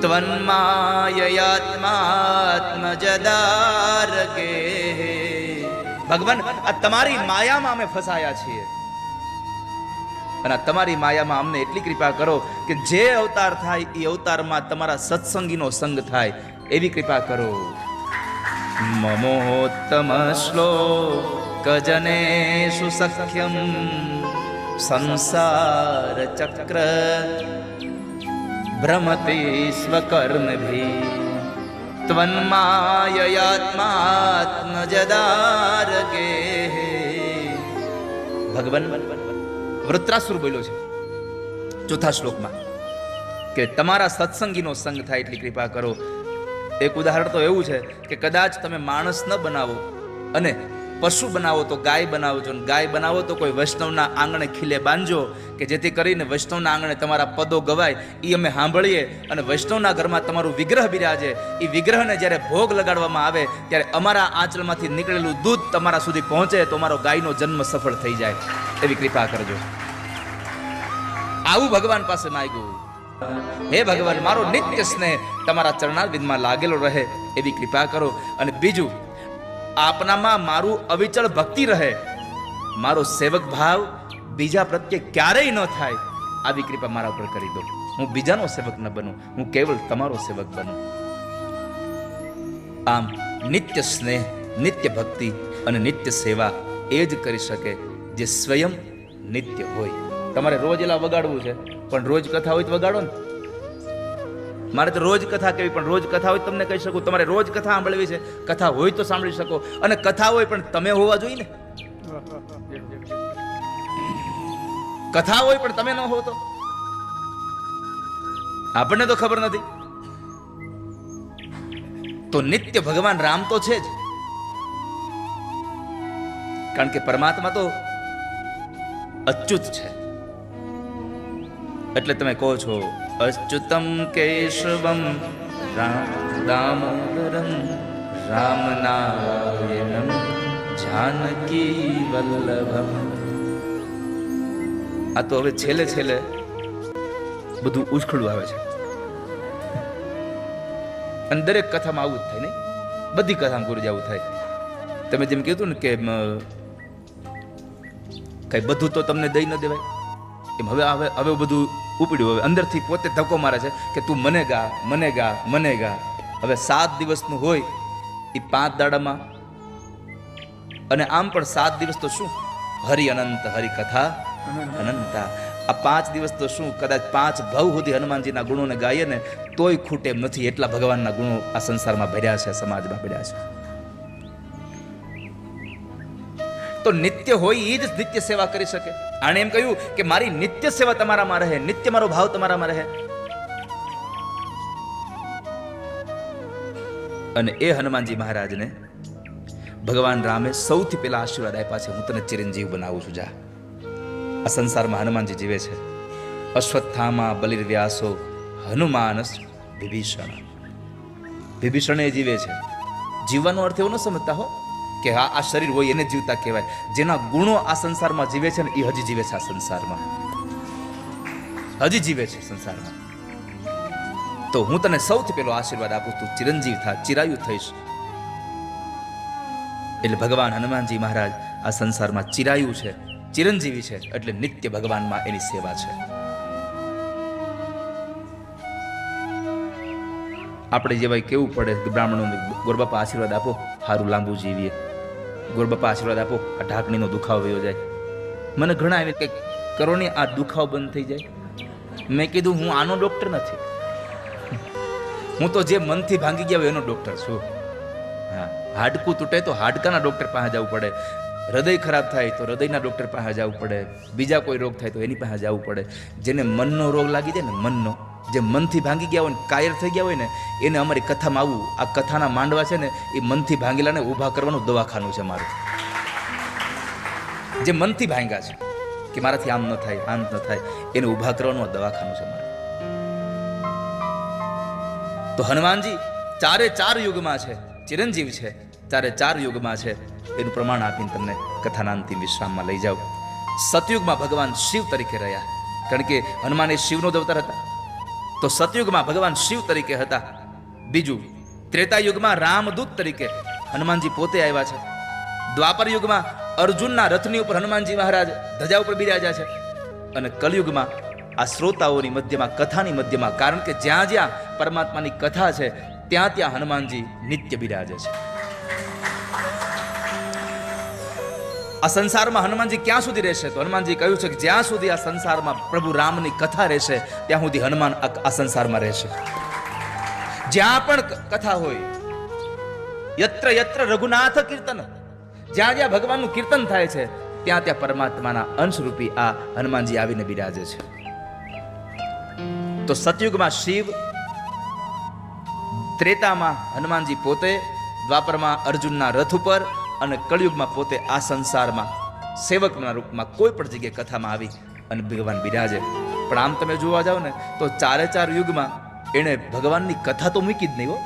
ત્વન્માયયાત્માત્મજદારકે. ભગવાન આ તમારી માયામાં અમે ફસાયા છીએ અને તમારી માયામાં અમને એટલી કૃપા કરો કે જે અવતાર થાય એ અવતારમાં તમારા સત્સંગીનો સંગ થાય એવી કૃપા કરો. મમોત્તમ શ્લોક જને સુસખ્યમ સંસાર ચક્ર ભ્રમતિ સ્વકર્મભી ત્વન્માયયાત્માત્મજદારકે. ભગવાન વૃત્રાસુર બોલ્યો છે 4થા શ્લોકમાં કે તમારા સત્સંગીનો સંગ થાય એટલી કૃપા કરો. એક ઉદાહરણ તો એવું છે કે કદાચ તમે માણસ ન બનાવો અને પશુ બનાવો તો ગાય બનાવજો, અને ગાય બનાવો તો કોઈ વૈષ્ણવના આંગણે ખીલે બાંધજો, કે જેથી કરીને વૈષ્ણવના આંગણે તમારા પદો ગવાય, એ અમે સાંભળીએ, અને વૈષ્ણવના ઘરમાં તમારું વિગ્રહ બિરાજે. એ વિગ્રહને જ્યારે ભોગ લગાડવામાં આવે ત્યારે અમારા આંચળમાંથી નીકળેલું દૂધ તમારા સુધી પહોંચે તો અમારો ગાયનો જન્મ સફળ થઈ જાય. એવી કૃપા કરજો. આવું ભગવાન પાસે માંગ્યું. હે ભગવાન, મારો નિત્ય સ્નેહ તમારા ચરણારવિંદમાં લાગેલો રહે એવી કૃપા કરો. અને બીજું, આપનામાં મારું અવિચળ ભક્તિ રહે, મારો સેવક ભાવ બીજા પ્રત્યે ક્યારેય ન થાય, આવી કૃપા મારા ઉપર કરી દો. હું બીજાનો સેવક ન બનું, હું કેવલ તમારો સેવક બનું. આમ નિત્ય સ્નેહ, નિત્ય ભક્તિ અને નિત્ય સેવા એ જ કરી શકે જે સ્વયં નિત્ય હોય. તમારે રોજ એલા વગાડવું છે, પણ રોજ કથા હોય તો વગાડો ને. મારે તો રોજ કથા કહેવી, પણ રોજ કથા હોય તમને કહી શકું. તમારે રોજ કથા સાંભળવી છે, કથા હોય તો સાંભળી શકો. અને કથા હોય પણ તમે હોવા જોઈએ ને. કથા હોય પણ તમે ન હો તો આપણને તો ખબર નથી. તો નિત્ય ભગવાન રામ તો છે જ, કારણ કે પરમાત્મા તો અચ્યુત છે. એટલે તમે કહો છો અચ્યુતમ કેશવમ દામોદરમ રામનારાયણમ જાનકી વલ્લભમ. આ તો હવે છેલ્લે છેલ્લે બધું ઉછળું આવે છે. અને દરેક કથામાં આવું જ થાય નહીં, બધી કથામાં ગુરુજી આવું થાય. તમે જેમ કીધું ને કે કઈ બધું તો તમને દઈ ન દેવાય, એમ હવે હવે બધું ઉપડ્યું. હવે અંદરથી પોતે ધક્કો મારે છે કે તું મને ગા, મને ગા, મને ગા. હવે 7 દિવસનું હોય એ 5 દાડામાં, અને આમ પણ 7 દિવસ તો શું, હરિ અનંત, હરિ કથા અનંતા. આ 5 દિવસ તો શું, કદાચ 5 ભવ સુધી હનુમાનજીના ગુણોને ગાઈએ ને તોય ખૂટે એમ નથી. એટલા ભગવાનના ગુણો આ સંસારમાં ભર્યા છે, સમાજમાં ભર્યા છે. તો નિત્ય હોય એ જ નિત્ય સેવા કરી શકે. આણે એમ કહ્યું કે મારી નિત્ય સેવા તમારામાં રહે, નિત્ય મારો ભાવ તમારામાં રહે. અને એ હનુમાનજી મહારાજને ભગવાન રામે સૌથી પહેલા આશીર્વાદ આપ્યા છે, હું તને ચિરંજીવ બનાવું છું. જા. આ સંસારમાં હનુમાનજી જીવે છે. અશ્વત્થામા બલિર્વ્યાસો હનુમાનસ વિભીષણ. વિભીષણ એ જીવે છે. જીવવાનો અર્થ એવો ન સમજતા હો કે આ શરીર હોય એને જીવતા કહેવાય. જેના ગુણો આ સંસારમાં જીવે છે ને એ હજી જીવે છે. આ સંસારમાં હજી જીવે છે સંસારમાં. તો હું તને સૌથી પહેલો આશીર્વાદ આપું, તું ચિરંજીવ થા, ચિરાયુ થઈશ. એટલે ભગવાન હનુમાનજી મહારાજ આ સંસારમાં ચિરાયુ છે, ચિરંજીવી છે. એટલે નિત્ય ભગવાનમાં એની સેવા છે. આપણે જેવાય કેવું પડે બ્રાહ્મણોને, ગોરબાપા આશીર્વાદ આપો, સારું લાંબુ જીવીએ. ગોરબાપા આશીર્વાદ આપો, આ ઢાંકણીનો દુખાવો વયો જાય. મને ઘણા એવી કંઈક કરો ને આ દુખાવો બંધ થઈ જાય. મેં કીધું હું આનો ડોક્ટર નથી, હું તો જે મનથી ભાંગી ગયા હોય એનો ડોક્ટર છું. હા, હાડકું તૂટે તો હાડકાના ડોક્ટર પાસે જવું પડે, હૃદય ખરાબ થાય તો હૃદયના ડોક્ટર પાસે જવું પડે, બીજા કોઈ રોગ થાય તો એની પાસે જવું પડે. જેને મનનો રોગ લાગી જાય ને, મનનો, જે મનથી ભાંગી ગયા હોય ને, કાયર થઈ ગયા હોય ને, એને અમારી કથામાં આવું, આ કથાના માંડવા છે ને એ મનથી ભાંગેલાને ઊભા કરવાનું દવાખાનું છે મારું. જે મનથી ભાંગ્યા છે કે મારાથી આમ ન થાય, આમ ન થાય, એને ઊભા કરવાનું દવાખાનું છે મારું. તો હનુમાનજી 4 યુગમાં છે, ચિરંજીવ છે, 4 યુગમાં છે. એનું પ્રમાણ આપીને તમને કથાના અંતિમ વિશ્રામમાં લઈ જાઓ. સતયુગમાં ભગવાન શિવ તરીકે રહ્યા, કારણ કે હનુમાન એ શિવનો જ અવતાર હતા. તો સતયુગમાં ભગવાન શિવ તરીકે હતા. બીજું, ત્રેતા યુગમાં રામદૂત તરીકે હનુમાનજી પોતે આવ્યા છે. દ્વાપર યુગમાં અર્જુનના રથની ઉપર હનુમાનજી મહારાજ ધજા ઉપર બિરાજ્યા છે. અને કલયુગમાં આ શ્રોતાઓની મધ્યમાં, કથાની મધ્યમાં, કારણ કે જ્યાં જ્યાં પરમાત્માની કથા છે ત્યાં ત્યાં હનુમાનજી નિત્ય બિરાજે છે. આ સંસારમાં હનુમાનજી ક્યાં સુધી રહેશે? તો હનુમાનજી કહ્યું છે કે જ્યાં સુધી આ સંસારમાં પ્રભુ રામની કથા રહેશે ત્યાં સુધી હનુમાન આ સંસારમાં રહેશે. જ્યાં પણ કથા હોય, યત્ર યત્ર રઘુનાથ કીર્તન, જ્યાં જ્યાં ભગવાનનું કીર્તન થાય છે ત્યાં ત્યાં પરમાત્માના અંશરૂપી આ હનુમાનજી આવીને બિરાજે છે. તો સતયુગમાં શિવ, ત્રેતામાં હનુમાનજી પોતે, દ્વાપરમાં અર્જુનના રથ ઉપર અને કળિયુગમાં પોતે આ સંસારમાં સેવકના રૂપમાં કોઈ પણ જગ્યાએ કથામાં આવી અને ભગવાન બિરાજે. પણ આમ તમે જોવા જાઓ ને તો ચારે ચાર યુગમાં એણે ભગવાનની કથા તો મૂકી જ નહીં હો.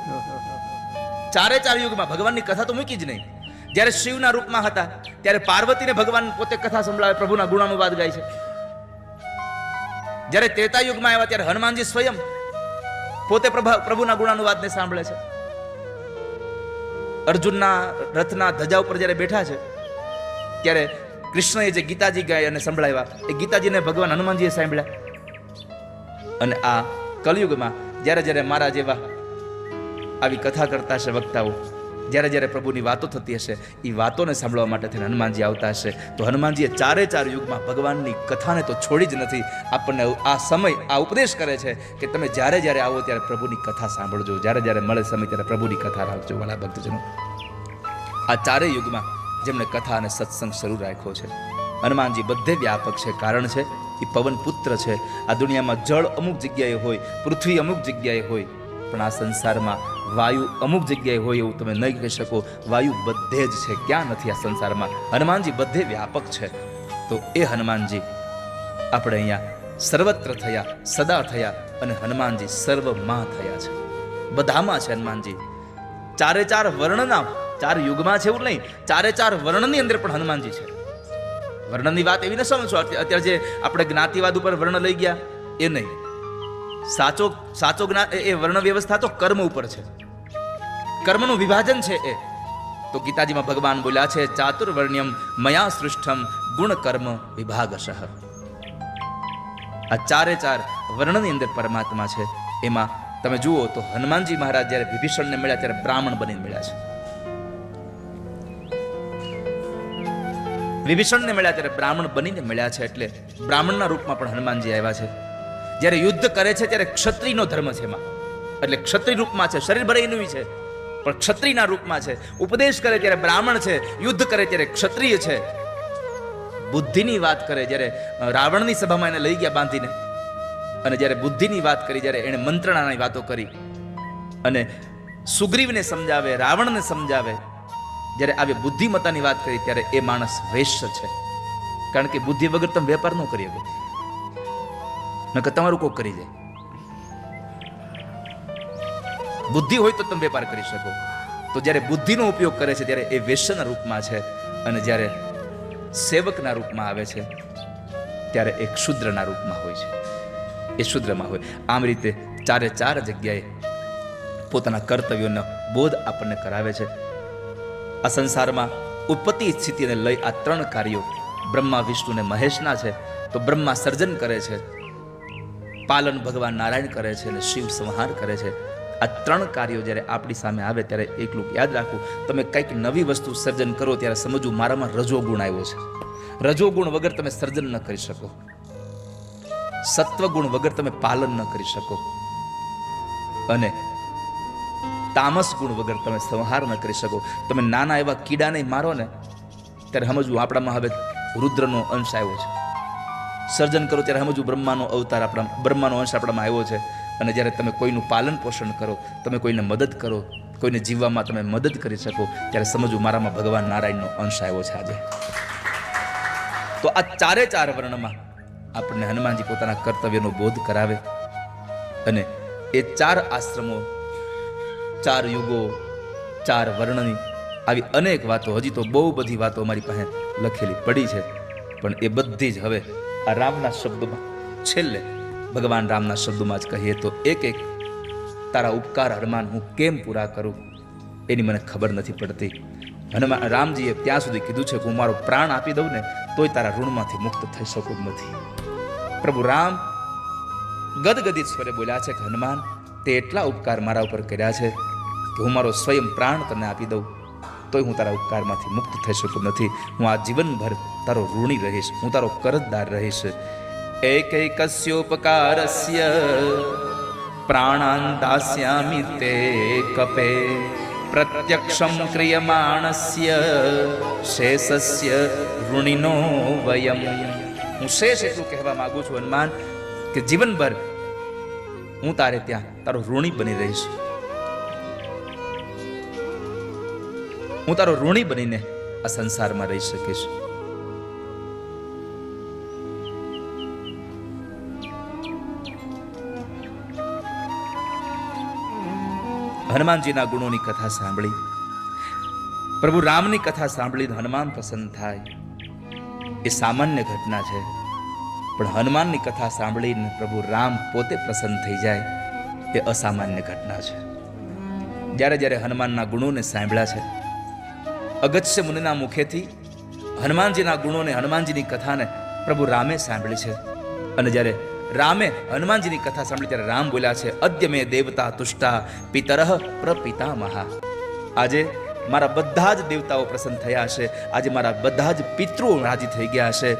ચારે ચાર યુગમાં ભગવાનની કથા તો મૂકી જ નહીં. જ્યારે શિવના રૂપમાં હતા ત્યારે પાર્વતીને ભગવાન પોતે કથા સંભળાવે, પ્રભુના ગુણાનુવાદ ગાય છે. જ્યારે ત્રેતા યુગમાં આવ્યા ત્યારે હનુમાનજી સ્વયં પોતે પ્રભુના ગુણાનુવાદને સાંભળે છે. અર્જુનના રથના ધજા ઉપર જ્યારે બેઠા છે ત્યારે કૃષ્ણએ જે ગીતાજી ગાય અને સંભળાવ્યા એ ગીતાજીને ભગવાન હનુમાનજીએ સાંભળ્યા. અને આ કલયુગમાં જ્યારે જ્યારે મારા જેવા આવી કથા કરતા હશે વક્તાઓ, જ્યારે જ્યારે પ્રભુની વાતો થતી હશે એ વાતોને સાંભળવા માટે થઈને હનુમાનજી આવતા હશે. તો હનુમાનજીએ ચારે ચાર યુગમાં ભગવાનની કથાને તો છોડી જ નથી. આપણને આ સમય આ ઉપદેશ કરે છે કે તમે જ્યારે જ્યારે આવો ત્યારે પ્રભુની કથા સાંભળજો, જ્યારે જ્યારે મળે સમય ત્યારે પ્રભુની કથા રાખજો. વાલા ભક્તજનો, આ ચારેય યુગમાં જેમણે કથા અને સત્સંગ શરૂ રાખ્યો છે, હનુમાનજી બધે વ્યાપક છે. કારણ છે એ પવન પુત્ર છે. આ દુનિયામાં જળ અમુક જગ્યાએ હોય, પૃથ્વી અમુક જગ્યાએ હોય, પણ આ સંસારમાં વાયુ અમુક જગ્યાએ હોય એવું તમે નહીં કહી શકો. વાયુ બધે જ છે, ક્યાં નથી આ સંસારમાં. હનુમાનજી બધે વ્યાપક છે. તો એ હનુમાનજી આપણે અહીંયા સર્વત્ર થયા, સદા થયા, અને હનુમાનજી સર્વમાં થયા છે. બધામાં છે હનુમાનજી. ચારે ચાર વર્ણના, ચાર યુગમાં છે એવું નહીં, ચારે ચાર વર્ણની અંદર પણ હનુમાનજી છે. વર્ણની વાત એવી ન સમજો અત્યારે જે આપણે જ્ઞાતિવાદ ઉપર વર્ણ લઈ ગયા એ નહીં. સાચો જ્ઞાન એ વર્ણ વ્યવસ્થા તો કર્મ ઉપર છે, કર્મનું વિભાજન છે એ. તો ગીતાજીમાં ભગવાન બોલ્યા છે ચાતુર્વર્ણ્યમ મયા સૃષ્ટમ ગુણ કર્મ વિભાગશઃ. આ ચારે ચાર વર્ણની અંદર પરમાત્મા છે. એમાં તમે જુઓ તો હનુમાનજી મહારાજ જ્યારે વિભીષણને મળ્યા ત્યારે બ્રાહ્મણ બનીને મળ્યા છે. વિભીષણને મળ્યા ત્યારે બ્રાહ્મણ બનીને મળ્યા છે. એટલે બ્રાહ્મણના રૂપમાં પણ હનુમાનજી આવ્યા છે. જ્યારે યુદ્ધ કરે છે ત્યારે ક્ષત્રિયનો ધર્મ છે એમાં, એટલે ક્ષત્રિય રૂપમાં છે. શરીર ભરે એનું છે પણ ક્ષત્રિયના રૂપમાં છે. ઉપદેશ કરે ત્યારે બ્રાહ્મણ છે, યુદ્ધ કરે ત્યારે ક્ષત્રિય છે. બુદ્ધિની વાત કરે જ્યારે રાવણની સભામાં એને લઈ ગયા બાંધીને, અને જ્યારે બુદ્ધિની વાત કરી, જ્યારે એણે મંત્રણાની વાતો કરી અને સુગ્રીવને સમજાવે, રાવણને સમજાવે, જ્યારે આવી બુદ્ધિમત્તાની વાત કરી ત્યારે એ માણસ વૈશ્ય છે. કારણ કે બુદ્ધિ વગર તમે વેપાર ન કરી શકો, નકર તમારું કોક કરી જાય. બુદ્ધિ હોય તો તમે વેપાર કરી શકો. તો જ્યારે બુદ્ધિનો ઉપયોગ કરે છે ત્યારે એ વૈશ્યના રૂપમાં છે, અને જ્યારે સેવકના રૂપમાં આવે છે ત્યારે એ ક્ષુદ્રના રૂપમાં હોય છે, એ શુદ્રમાં હોય. આમ રીતે ચારે ચાર જગ્યાએ પોતાના કર્તવ્યોનો બોધ આપણને કરાવે છે. આ સંસારમાં ઉત્પત્તિ સ્થિતિને લઈ આ ત્રણ કાર્યો બ્રહ્મા, વિષ્ણુ ને મહેશના છે. તો બ્રહ્મા સર્જન કરે છે, પાલન ભગવાન નારાયણ કરે છે, અને શિવ સંહાર કરે છે. આ ત્રણ કાર્યો જ્યારે આપણી સામે આવે ત્યારે એકલું યાદ રાખવું, તમે કંઈક નવી વસ્તુ સર્જન કરો ત્યારે સમજવું મારામાં રજોગુણ આવ્યો છે. રજોગુણ વગર તમે સર્જન ન કરી શકો, સત્વગુણ વગર તમે પાલન ન કરી શકો, અને તામસ ગુણ વગર તમે સંહાર ન કરી શકો. તમે નાના એવા કીડાને મારો ને ત્યારે સમજવું આપણામાં હવે રુદ્રનો અંશ આવ્યો છે. સર્જન કરો ત્યારે સમજવું બ્રહ્માનો અવતાર બ્રહ્માનો અંશ આપણામાં આવ્યો છે. અને જ્યારે તમે કોઈનું પાલન પોષણ કરો, તમે કોઈને મદદ કરો, કોઈને જીવવામાં તમે મદદ કરી શકો, ત્યારે સમજવું મારામાં ભગવાન નારાયણનો અંશ આવ્યો છે આજે. તો આ ચારે ચાર વર્ણમાં આપણને હનુમાનજી પોતાના કર્તવ્યનો બોધ કરાવે. અને એ ચાર આશ્રમો, ચાર યુગો, ચાર વર્ણની આવી અનેક વાતો, હજી તો બહુ બધી વાતો અમારી પાસે લખેલી પડી છે, પણ એ બધી જ હવે આ રામના શબ્દોમાં, છેલ્લે ભગવાન રામના શબ્દોમાં જ કહીએ તો એક એક તારા ઉપકાર હનુમાન હું કેમ પૂરા કરું એની મને ખબર નથી પડતી. હનુમાન રામજીએ ત્યાં સુધી કીધું છે કે હું મારો પ્રાણ આપી દઉં ને તોય તારા ઋણમાંથી મુક્ત થઈ શકું નથી. પ્રભુ રામ ગદગદિત સ્વરે બોલ્યા છે કે હનુમાન, તે એટલા ઉપકાર મારા ઉપર કર્યા છે કે હું મારો સ્વયં પ્રાણ તને આપી દઉં તોય હું તારા ઉપકારમાંથી મુક્ત થઈ શકું નથી. હું આ જીવનભર તારો ઋણી રહીશ, હું તારો કરજદાર રહીશ. એકૈકસ્યોપકારસ્ય પ્રાણાન દાસ્યામિ તે કપે પ્રત્યક્ષમ ક્રિયમાણસ્ય શેષસ્ય ઋણીનો વયમ. હું શેષ એટલું કહેવા માંગુ છું હનુમાન કે જીવનભર હું તારે ત્યાં તારો ઋણી બની રહીશ. હું તારો ઋણી બનીને આ સંસારમાં રહી શકીશ. હનુમાનજીના ગુણોની કથા સાંભળી, પ્રભુ રામની કથા સાંભળી હનુમાન પ્રસન્ન થાય એ સામાન્ય ઘટના છે. પણ હનુમાનની કથા સાંભળીને પ્રભુ રામ પોતે પ્રસન્ન થઈ જાય એ અસામાન્ય ઘટના છે. જ્યારે જ્યારે હનુમાનના ગુણોને સાંભળ્યા છે, અગસ્ત્ય મુનિના મુખેથી હનુમાનજીના ગુણોને, હનુમાનજીની કથાને પ્રભુ રામે સાંભળી છે. અને જ્યારે રામે હનુમાનજીની કથા સાંભળી ત્યારે રામ બોલ્યા છે, અદ્ય મે દેવતા તુષ્ટા પિતરઃ પ્રપિતામહા. આજે મારા બધા જ દેવતાઓ પ્રસન્ન થયા હશે, આજે મારા બધા જ પિતૃઓ રાજી થઈ ગયા હશે.